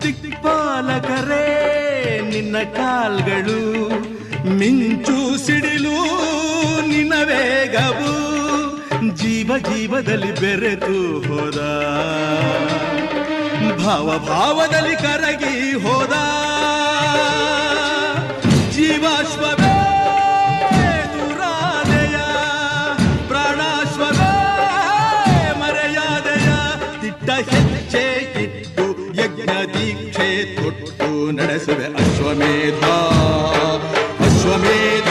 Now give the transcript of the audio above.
ದಿಕ್ಪಾಲಕರೇ ನಿನ್ನ ಕಾಲ್ಗಳು, ಮಿಂಚು ಸಿಡಿಲು ನಿನ್ನ ವೇಗವು, ಜೀವ ಜೀವದಲ್ಲಿ ಬೆರೆತು ಹೋದ, ಭಾವ ಭಾವದಲ್ಲಿ ಕರಗಿ ಹೋದ. ಜೀವಾಶ್ವವೇ ದುರಾದೆಯ, ಪ್ರಾಣಾಶ್ವವೇ ಮರೆಯಾದೆಯ, ತಿಟ್ಟ ಹೆಜ್ಜೆ ಇಟ್ಟು ಯಜ್ಞ ದೀಕ್ಷೆ ತೊಟ್ಟು ನಡೆಸುವೆ ಅಶ್ವಮೇಧ ಅಶ್ವಮೇಧ.